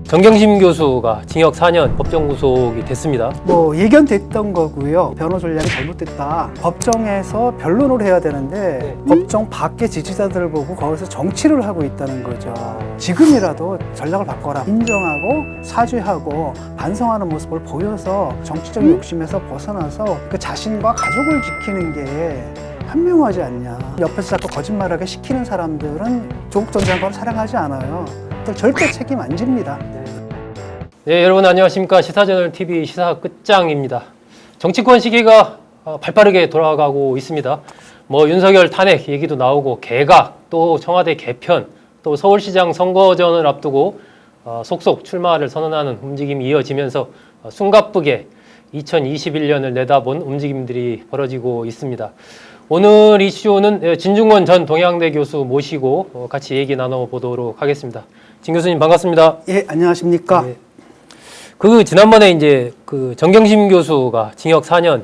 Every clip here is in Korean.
정경심 교수가 징역 4년 법정 구속이 됐습니다. 예견됐던 거고요. 변호 전략이 잘못됐다. 법정에서 변론을 해야 되는데 법정 밖의 지지자들을 보고 거기서 정치를 하고 있다는 거죠. 지금이라도 전략을 바꿔라. 인정하고 사죄하고 반성하는 모습을 보여서 정치적인 욕심에서 벗어나서 그 자신과 가족을 지키는 게 현명하지 않냐. 옆에서 자꾸 거짓말하게 시키는 사람들은 조국 전 장관을 사랑하지 않아요. 절대 책임 안 집니다. 네, 여러분 안녕하십니까. 시사저널 TV 시사 끝장입니다. 정치권 시기가 발빠르게 돌아가고 있습니다. 윤석열 탄핵 얘기도 나오고 개각, 또 청와대 개편, 또 서울시장 선거전을 앞두고 속속 출마를 선언하는 움직임이 이어지면서 숨가쁘게 2021년을 내다본 움직임들이 벌어지고 있습니다. 오늘 이슈는 진중권 전 동양대 교수 모시고 같이 얘기 나눠보도록 하겠습니다. 진 교수님 반갑습니다. 예, 안녕하십니까. 네. 지난번에 이제 정경심 교수가 징역 4년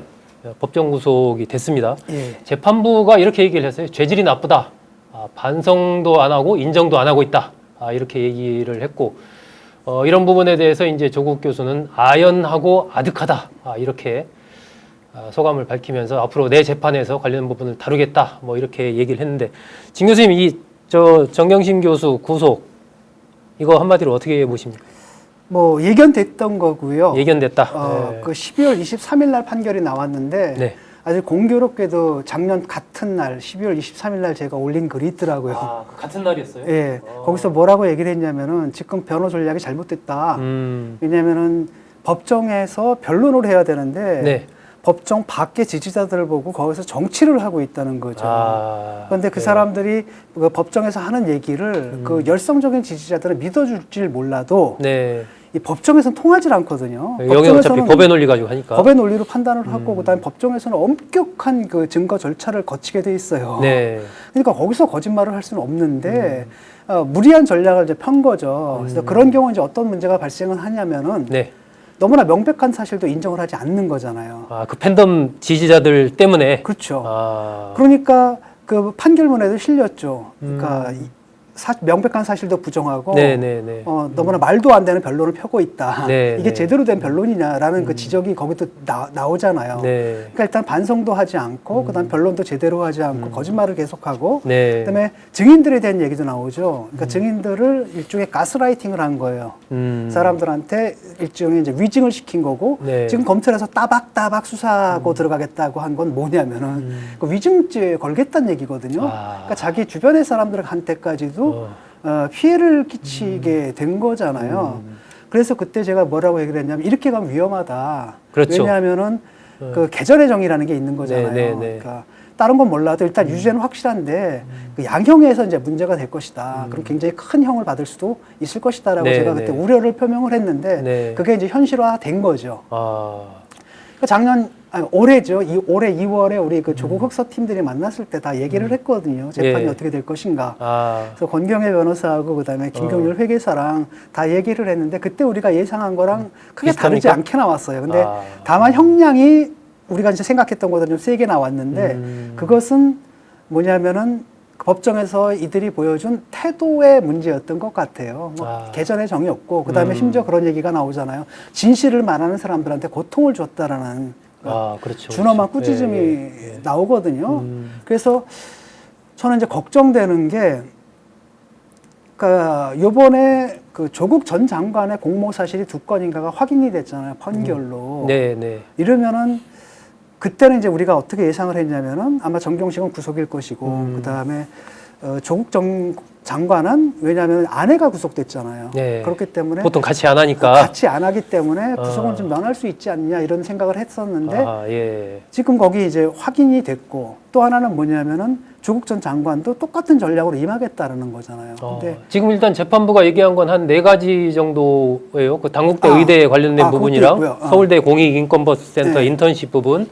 법정 구속이 됐습니다. 예. 재판부가 이렇게 얘기를 했어요. 죄질이 나쁘다. 반성도 안 하고 인정도 안 하고 있다. 이렇게 얘기를 했고, 이런 부분에 대해서 이제 조국 교수는 아연하고 아득하다. 이렇게 소감을 밝히면서 앞으로 내 재판에서 관련 부분을 다루겠다. 이렇게 얘기를 했는데, 진 교수님 정경심 교수 구속 이거 한마디로 어떻게 보십니까? 예견됐던 거고요. 예견됐다. 네. 12월 23일 날 판결이 나왔는데 네. 아주 공교롭게도 작년 같은 날 12월 23일 날 제가 올린 글이 있더라고요. 같은 날이었어요? 예. 거기서 뭐라고 얘기를 했냐면은 지금 변호 전략이 잘못됐다. 왜냐면은 법정에서 변론을 해야 되는데 네. 법정 밖의 지지자들을 보고 거기서 정치를 하고 있다는 거죠. 그런데 그 사람들이 법정에서 하는 얘기를 열성적인 지지자들은 믿어줄지 몰라도 네. 이 법정에서는 통하지 않거든요. 여기 어차피 법의 논리 가지고 하니까. 법의 논리로 판단을 하고 그다음에 법정에서는 엄격한 증거 절차를 거치게 돼 있어요. 네. 그러니까 거기서 거짓말을 할 수는 없는데 무리한 전략을 이제 편 거죠. 그래서 그런 경우 이제 어떤 문제가 발생을 하냐면은 네. 너무나 명백한 사실도 인정을 하지 않는 거잖아요. 그 팬덤 지지자들 때문에. 그렇죠. 그러니까 그 판결문에도 실렸죠. 그러니까 명백한 사실도 부정하고 너무나 말도 안 되는 변론을 펴고 있다. 이게 제대로 된 변론이냐라는 그 지적이 거기도 나오잖아요. 그러니까 일단 반성도 하지 않고 그다음 변론도 제대로 하지 않고 거짓말을 계속하고 그다음에 증인들에 대한 얘기도 나오죠. 그러니까 증인들을 일종의 가스라이팅을 한 거예요. 사람들한테 일종의 이제 위증을 시킨 거고 지금 검찰에서 따박따박 수사하고 들어가겠다고 한 건 뭐냐면은 그 위증죄 걸겠다는 얘기거든요. 그러니까 자기 주변의 사람들한테까지도 피해를 끼치게 된 거잖아요. 그래서 그때 제가 뭐라고 얘기를 했냐면 이렇게 가면 위험하다. 그렇죠. 왜냐하면은 그 개전의 정의라는 게 있는 거잖아요. 그러니까 다른 건 몰라도 일단 유죄는 확실한데 그 양형에서 이제 문제가 될 것이다. 그럼 굉장히 큰 형을 받을 수도 있을 것이다라고 제가 그때 우려를 표명을 했는데 그게 이제 현실화된 거죠. 그러니까 올해죠. 올해 2월에 우리 그 조국 흑서 팀들이 만났을 때 다 얘기를 했거든요. 재판이 어떻게 될 것인가. 그래서 권경애 변호사하고 그다음에 김경률 회계사랑 다 얘기를 했는데 그때 우리가 예상한 거랑 크게 다르지 않게 나왔어요. 근데 다만 형량이 우리가 이제 생각했던 것보다 좀 세게 나왔는데 그것은 뭐냐면은 법정에서 이들이 보여준 태도의 문제였던 것 같아요. 개전의 정이 없고 그다음에 심지어 그런 얘기가 나오잖아요. 진실을 말하는 사람들한테 고통을 줬다라는 그렇죠. 준엄한 꾸짖음이 나오거든요. 그래서 저는 이제 걱정되는 게, 그러니까 요번에 그 조국 전 장관의 공모 사실이 2건인가가 확인이 됐잖아요. 판결로. 이러면은 그때는 이제 우리가 어떻게 예상을 했냐면은 아마 정경심은 구속일 것이고 그다음에 조국 전 장관은 왜냐하면 아내가 구속됐잖아요. 그렇기 때문에 보통 같이 안 하니까 같이 안 하기 때문에 구속은 좀 면할 수 있지 않냐 이런 생각을 했었는데 지금 거기 이제 확인이 됐고 또 하나는 뭐냐면은 조국 전 장관도 똑같은 전략으로 임하겠다라는 거잖아요. 근데 지금 일단 재판부가 얘기한 건 한 4가지 정도예요. 그 당국대 의대에 관련된 부분이랑 서울대 공익인권버스센터 인턴십 부분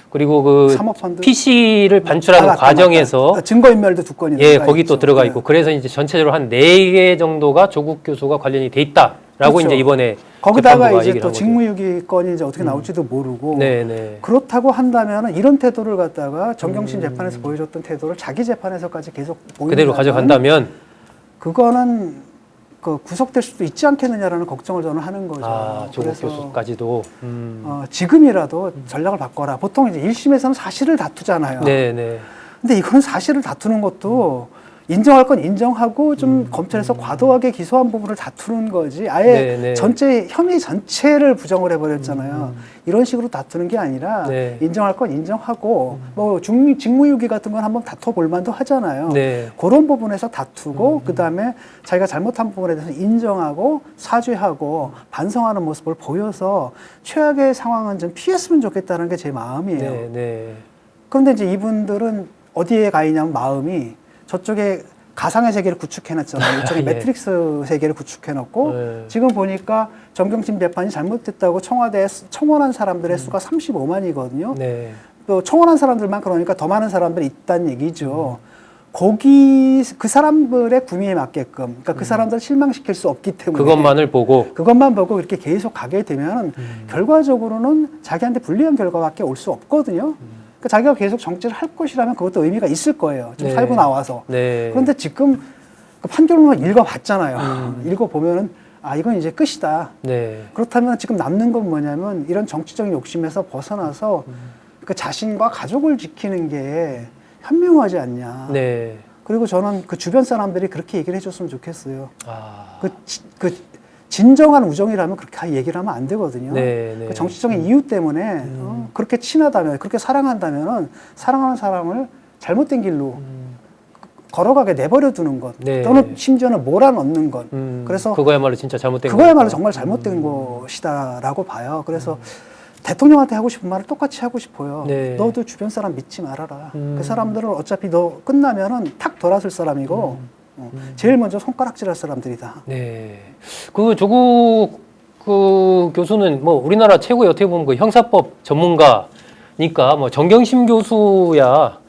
그리고 그 사모펀드? PC를 반출하는 과정에서 증거인멸도 2건이 거기 또 들어가 있고 그래서 이제 전체적으로 한 4개 정도가 조국 교수가 관련이 돼 있다라는 라고 그렇죠. 이제 이번에 거기다가 재판부가 이제 얘기를 또 한 거죠. 직무유기 건이 이제 어떻게 나올지도 모르고 네네. 그렇다고 한다면 이런 태도를 갖다가 정경심 재판에서 보여줬던 태도를 자기 재판에서까지 계속 보인다면 그대로 가져간다면 그거는 그 구속될 수도 있지 않겠느냐라는 걱정을 저는 하는 거죠. 아, 조국 그래서 교수까지도. 지금이라도 전략을 바꿔라. 보통 이제 1심에서는 사실을 다투잖아요. 네네. 근데 이거는 사실을 다투는 것도 인정할 건 인정하고 좀 검찰에서 과도하게 기소한 부분을 다투는 거지. 아예 네네. 전체 혐의 전체를 부정을 해버렸잖아요. 이런 식으로 다투는 게 아니라 네. 인정할 건 인정하고 뭐 직무유기 같은 건 한번 다퉈볼 만도 하잖아요. 네. 그런 부분에서 다투고 그다음에 자기가 잘못한 부분에 대해서 인정하고 사죄하고 반성하는 모습을 보여서 최악의 상황은 좀 피했으면 좋겠다는 게 제 마음이에요. 네네. 그런데 이제 이분들은 어디에 가 있냐면 마음이 저쪽에 가상의 세계를 구축해놨잖아요. 이쪽에 예. 매트릭스 세계를 구축해놨고 네. 지금 보니까 정경심 재판이 잘못됐다고 청와대에 청원한 사람들의 수가 35만이거든요. 네. 또 청원한 사람들만 그러니까 더 많은 사람들이 있다는 얘기죠. 거기 그 사람들의 구미에 맞게끔 그러니까 그 사람들을 실망시킬 수 없기 때문에 그것만을 보고. 그것만 보고 이렇게 계속 가게 되면 결과적으로는 자기한테 불리한 결과밖에 올 수 없거든요. 그러니까 자기가 계속 정치를 할 것이라면 그것도 의미가 있을 거예요. 좀 네. 살고 나와서. 네. 그런데 지금 그 판결문만 읽어봤잖아요. 읽어보면은 아 이건 이제 끝이다. 네. 그렇다면 지금 남는 건 뭐냐면 이런 정치적인 욕심에서 벗어나서 그 자신과 가족을 지키는 게 현명하지 않냐. 네. 그리고 저는 그 주변 사람들이 그렇게 얘기를 해줬으면 좋겠어요. 아. 그 진정한 우정이라면 그렇게 얘기를 하면 안 되거든요. 네, 네. 그 정치적인 이유 때문에 그렇게 친하다면, 그렇게 사랑한다면은 사랑하는 사람을 잘못된 길로 걸어가게 내버려 두는 것, 네. 또는 심지어는 몰아넣는 것. 그래서 그거야말로 진짜 잘못된 그거야말로 거니까. 정말 잘못된 것이다라고 봐요. 그래서 대통령한테 하고 싶은 말을 똑같이 하고 싶어요. 네. 너도 주변 사람 믿지 말아라. 그 사람들은 어차피 너 끝나면은 탁 돌아설 사람이고 제일 먼저 손가락질할 사람들이다. 네. 그 조국 그 교수는 뭐 우리나라 최고의 어떻게 보면 그 형사법 전문가니까 뭐 정경심 교수야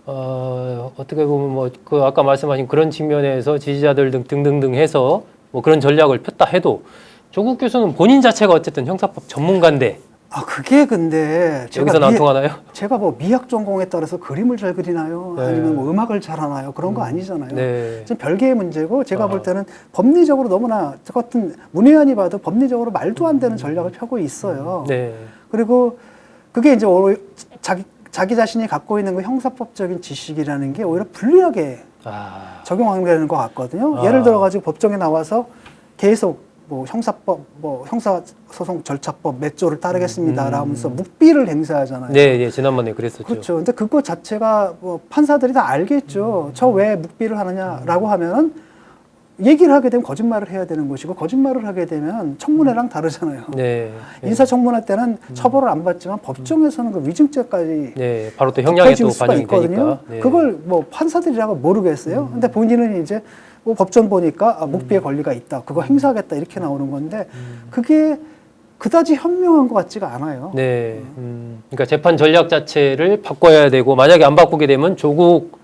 어떻게 보면 뭐 그 아까 말씀하신 그런 측면에서 지지자들 등등등 해서 뭐 그런 전략을 폈다 해도 조국 교수는 본인 자체가 어쨌든 형사법 전문가인데 아 그게 근데 여기서 안 통하나요? 제가 뭐 미학 전공에 따라서 그림을 잘 그리나요? 네. 아니면 뭐 음악을 잘하나요? 그런 거 아니잖아요. 네. 좀 별개의 문제고 제가 볼 때는 법리적으로 너무나 저 같은 문외한이 봐도 법리적으로 말도 안 되는 전략을 펴고 있어요. 네. 그리고 그게 이제 자기 자신이 갖고 있는 그 형사법적인 지식이라는 게 오히려 불리하게 적용하는 것 같거든요. 예를 들어 가지고 법정에 나와서 계속 뭐 형사법, 뭐 형사소송 절차법 몇 조를 따르겠습니다. 라면서 묵비를 행사하잖아요. 네, 예, 지난번에 그랬었죠. 그렇죠. 근데 그거 자체가 뭐 판사들이 다 알겠죠. 저 왜 묵비를 하느냐라고 하면은 얘기를 하게 되면 거짓말을 해야 되는 것이고 거짓말을 하게 되면 청문회랑 다르잖아요. 네. 인사청문회 때는 처벌을 안 받지만 법정에서는 그 위증죄까지 네, 바로 또 형량에 또 수가 반영이 있거든요. 되니까. 네. 그걸 뭐 판사들이라고 모르겠어요. 근데 본인은 이제 뭐 법전 보니까 묵비의 권리가 있다. 그거 행사하겠다 이렇게 나오는 건데 그게 그다지 현명한 것 같지가 않아요. 네. 그러니까 재판 전략 자체를 바꿔야 되고 만약에 안 바꾸게 되면 조국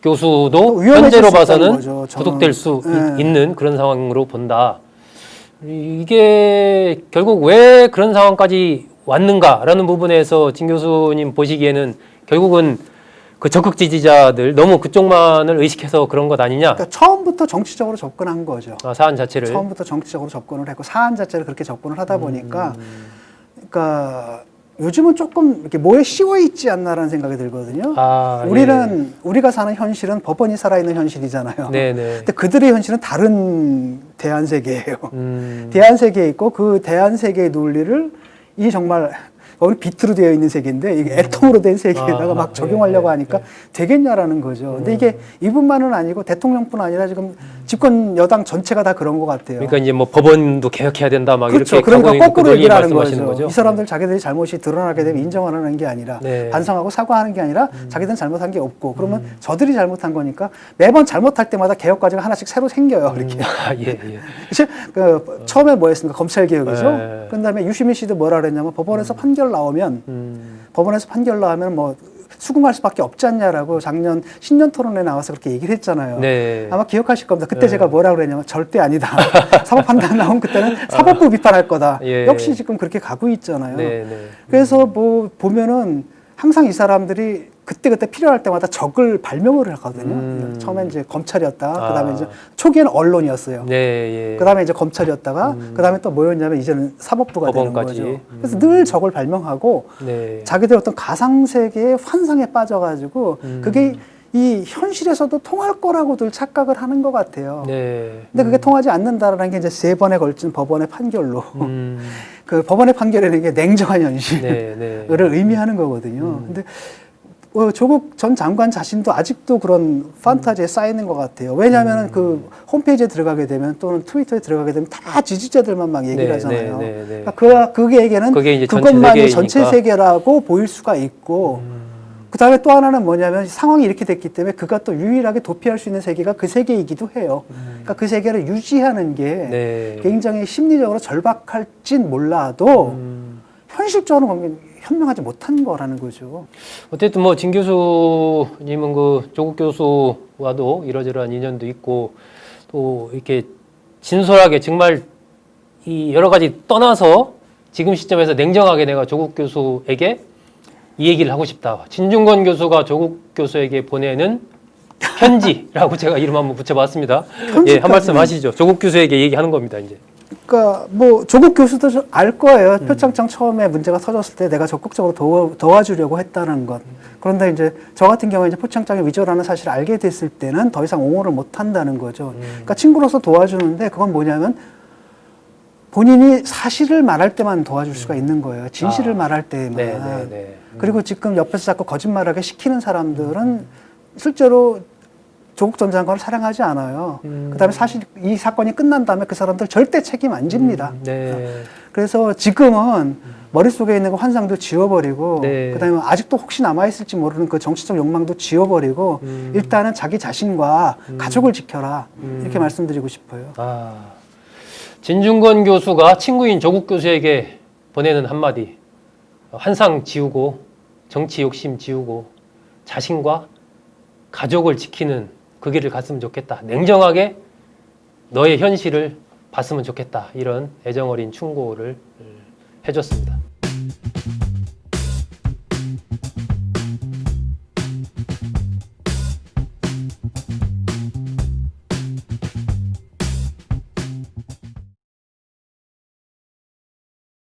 교수도 위험해질 현재로 수 있다는 봐서는 거죠, 저는. 구속될 수 네. 있는 그런 상황으로 본다. 이게 결국 왜 그런 상황까지 왔는가라는 부분에서 진 교수님 보시기에는 결국은 그 적극 지지자들 너무 그쪽만을 의식해서 그런 것 아니냐? 그러니까 처음부터 정치적으로 접근한 거죠. 사안 자체를. 처음부터 정치적으로 접근을 했고 사안 자체를 그렇게 접근을 하다 보니까 그러니까 요즘은 조금 이렇게 뭐에 씌워 있지 않나라는 생각이 들거든요. 우리가 사는 현실은 법원이 살아있는 현실이잖아요. 네네. 근데 그들의 현실은 다른 대한 세계예요. 대한 세계에 있고 그 대한 세계의 논리를 이 정말 오늘 비트로 되어 있는 세계인데 이게 애통으로 된 세계에다가 막 적용하려고 하니까 되겠냐라는 거죠. 근데 이게 이분만은 아니고 대통령뿐 아니라 지금 집권 여당 전체가 다 그런 것 같아요. 그러니까 이제 뭐 법원도 개혁해야 된다 막 그렇죠. 이렇게 그러니까 거꾸로 얘기를 하는 말씀하시는 거죠. 이 사람들 자기들이 잘못이 드러나게 되면 인정하는 게 아니라 네. 반성하고 사과하는 게 아니라 자기들은 잘못한 게 없고 그러면 저들이 잘못한 거니까 매번 잘못할 때마다 개혁 과제가 하나씩 새로 생겨요. 이렇게. 예. 그 처음에 뭐였습니까? 검찰 개혁이죠. 네. 그다음에 유시민 씨도 뭐라 그랬냐면 법원에서 판결 나오면 법원에서 판결 나오면 뭐 수긍할 수밖에 없지 않냐라고 작년 신년 토론에 나와서 그렇게 얘기를 했잖아요. 네. 아마 기억하실 겁니다. 그때 제가 뭐라 그랬냐면 절대 아니다. 사법 판단 나온 그때는 사법부 비판할 거다. 예. 역시 지금 그렇게 가고 있잖아요. 네. 그래서 뭐 보면은 항상 이 사람들이 그때그때 필요할 때마다 적을 발명을 하거든요. 처음엔 이제 검찰이었다가 그다음에 이제 초기에는 언론이었어요. 네, 예. 그다음에 이제 검찰이었다가 그다음에 또 뭐였냐면 이제는 사법부가 되는 법원까지. 거죠. 그래서 늘 적을 발명하고 네. 자기들 어떤 가상 세계의 환상에 빠져가지고 그게 이 현실에서도 통할 거라고들 착각을 하는 것 같아요. 네. 근데 그게 통하지 않는다라는 게 이제 3번에 걸친 법원의 판결로 그 법원의 판결이라는 게 냉정한 현실을 네. 의미하는 거거든요. 근데 조국 전 장관 자신도 아직도 그런 판타지에 쌓이는 것 같아요. 왜냐하면 그 홈페이지에 들어가게 되면 또는 트위터에 들어가게 되면 다 지지자들만 막 얘기를 하잖아요. 그러니까 그에게는 그것만이 전체 세계라고 보일 수가 있고 그 다음에 또 하나는 뭐냐면 상황이 이렇게 됐기 때문에 그가 또 유일하게 도피할 수 있는 세계가 그 세계이기도 해요. 그러니까 그 세계를 유지하는 게 굉장히 심리적으로 절박할진 몰라도 현실적으로 현명하지 못한 거라는 거죠. 어쨌든 뭐 진 교수님은 그 조국 교수와도 이러저러한 인연도 있고 또 이렇게 진솔하게 정말 이 여러 가지 떠나서 지금 시점에서 냉정하게 내가 조국 교수에게 이 얘기를 하고 싶다. 진중권 교수가 조국 교수에게 보내는 편지라고 제가 이름 한번 붙여봤습니다. 예, 한 말씀 하시죠. 조국 교수에게 얘기하는 겁니다, 이제. 그러니까 뭐 조국 교수도 알 거예요. 표창장 처음에 문제가 터졌을 때 내가 적극적으로 도와주려고 했다는 것. 그런데 이제 저 같은 경우에 이제 표창장이 위조라는 사실을 알게 됐을 때는 더 이상 옹호를 못 한다는 거죠. 그러니까 친구로서 도와주는데 그건 뭐냐면 본인이 사실을 말할 때만 도와줄 수가 있는 거예요. 진실을 말할 때만. 그리고 지금 옆에서 자꾸 거짓말하게 시키는 사람들은 실제로 조국 전 장관을 사랑하지 않아요. 그다음에 사실 이 사건이 끝난 다음에 그 사람들 절대 책임 안 집니다. 그래서 지금은 머릿속에 있는 그 환상도 지워버리고 그다음에 아직도 혹시 남아있을지 모르는 그 정치적 욕망도 지워버리고 일단은 자기 자신과 가족을 지켜라. 이렇게 말씀드리고 싶어요. 진중권 교수가 친구인 조국 교수에게 보내는 한마디. 환상 지우고 정치 욕심 지우고 자신과 가족을 지키는 그 길을 갔으면 좋겠다. 냉정하게 너의 현실을 봤으면 좋겠다. 이런 애정어린 충고를 해줬습니다.